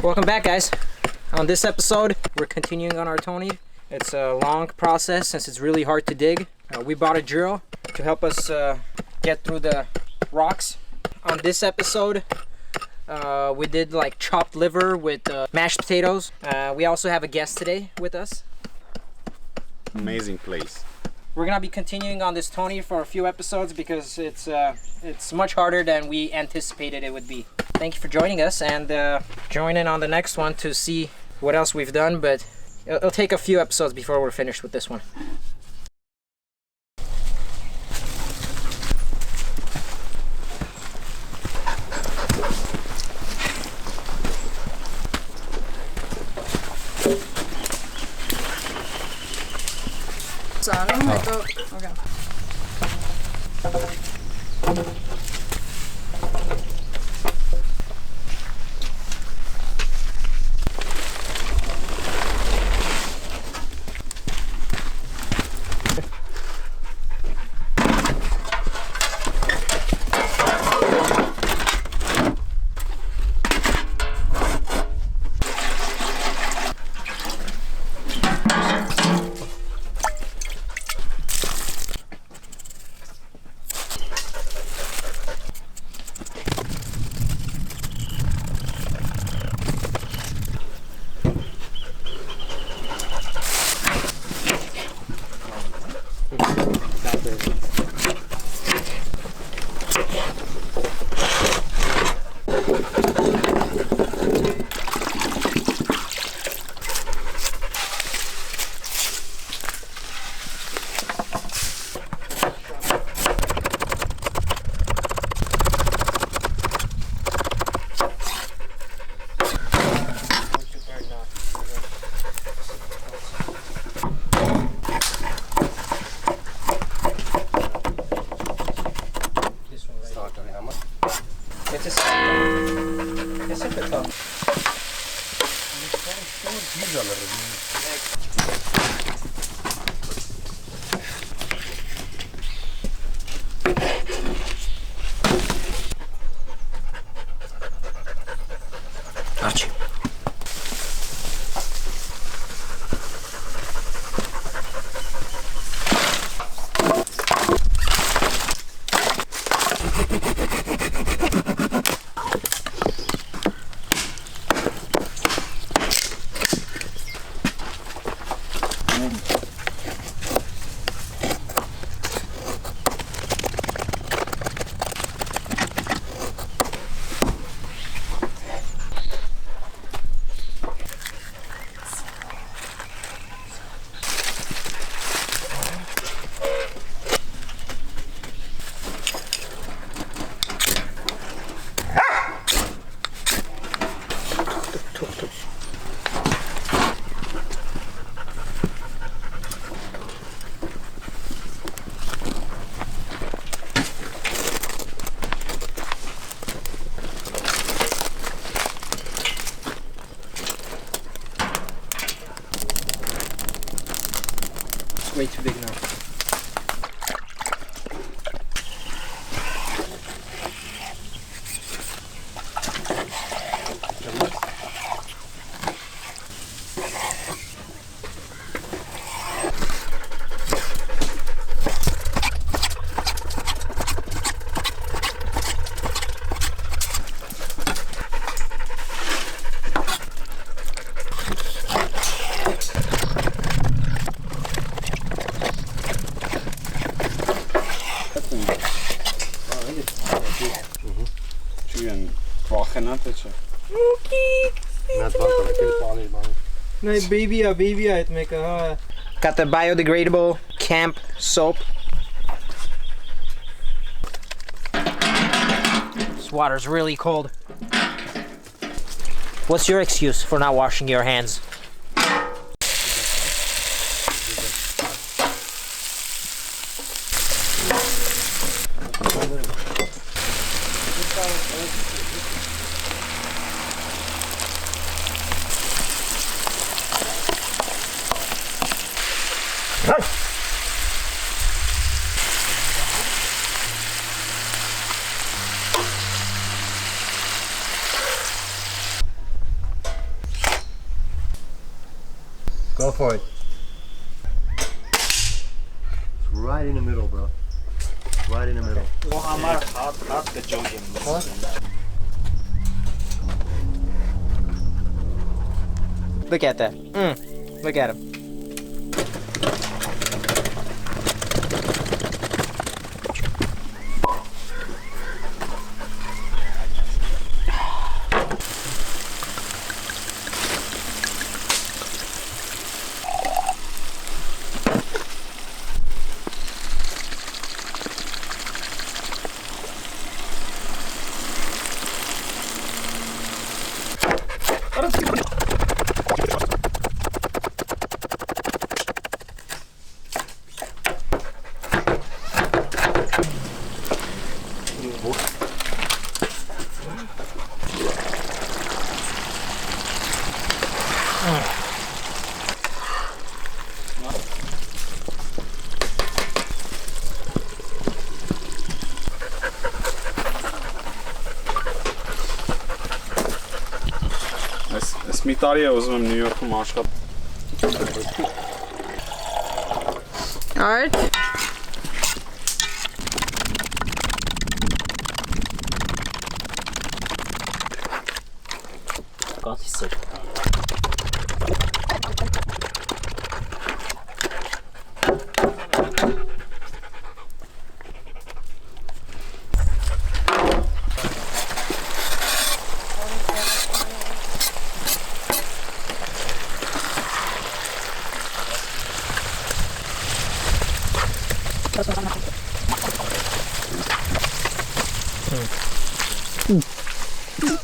Welcome back, guys. On this episode, we're continuing on our Tonir. It's a long process since it's really hard to dig. We bought a drill to help us get through the rocks. On this episode, we did like chopped liver with mashed potatoes. We also have a guest today with us. Amazing place. We're gonna be continuing on this Tonir for a few episodes because it's much harder than we anticipated it would be. Thank you for joining us, and join in on the next one to see what else we've done, but it'll take a few episodes before we're finished with this one. Way too big now. Nee, baby uitmaken. Got the biodegradable camp soap. This water's really cold. What's your excuse for not washing your hands? for it. It's right in the middle, bro. Right in the middle. Look at that. Look at him. Smitariya uzmam New York'u maaşka. Alright. Got hisset.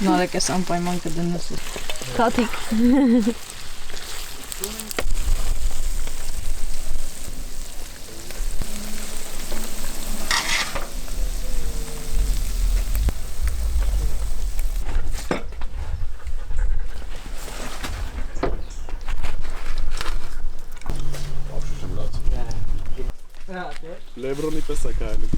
No ale que sampai manca de nossos. Tjhvjhik. Lebron i pesakali.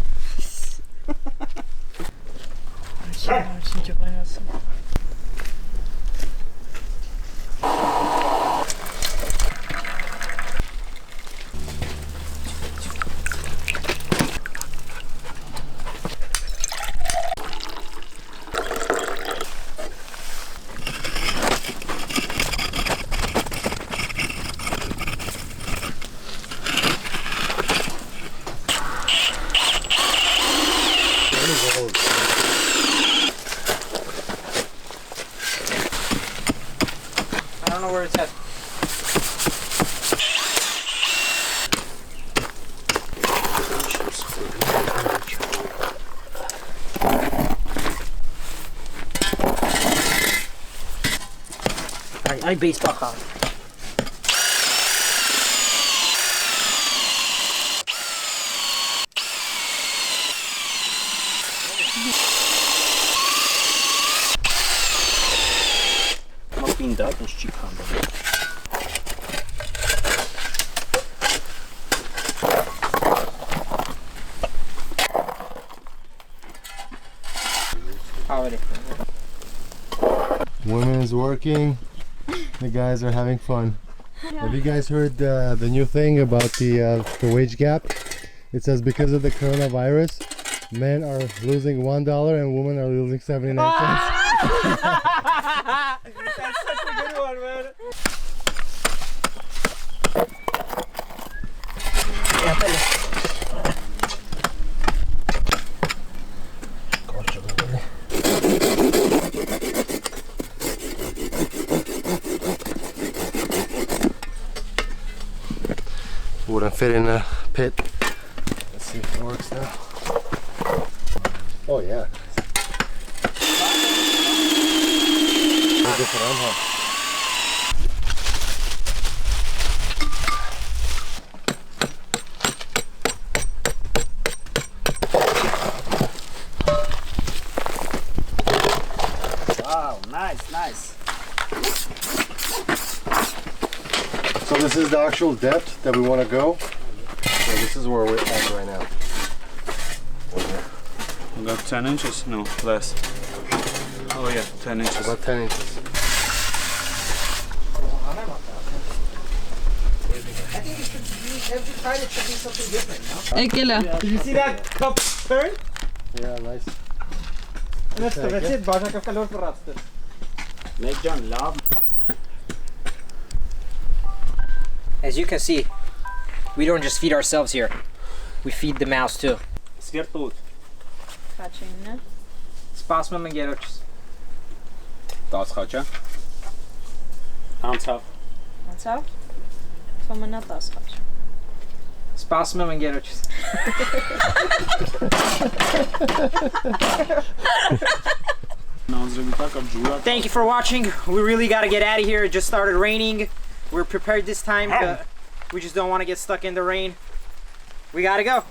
I don't know where it's at. Ay, base baka. Mapinda tą ścipam. Women is working. The guys are having fun. Have you guys heard the new thing about the wage gap? It says because of the coronavirus, men are losing $1 and women are losing 79 cents. That's such a good one, man. Wouldn't fit in a pit. Let's see if it works now. Oh yeah. Wow, nice. So this is the actual depth that we want to go. So this is where we're at right now. About 10 inches? No, less. Oh yeah, 10 inches. About 10 inches. Every time it should be something different, no? Ei kille. Did you see that cup turn? Yeah, nice. That's it. Bara jag kalor för rasten. Lägg John lav. As you can see, we don't just feed ourselves here. We feed the mouse too. Skertut. Kaçın. Spasma men gerochs. Das kaça? Ernsthaft. Ansaf. Får man natas kaç. Spasma men gerochs. Thank you for watching. We really got to get out of here. It just started raining. We're prepared this time. We just don't want to get stuck in the rain. We got to go.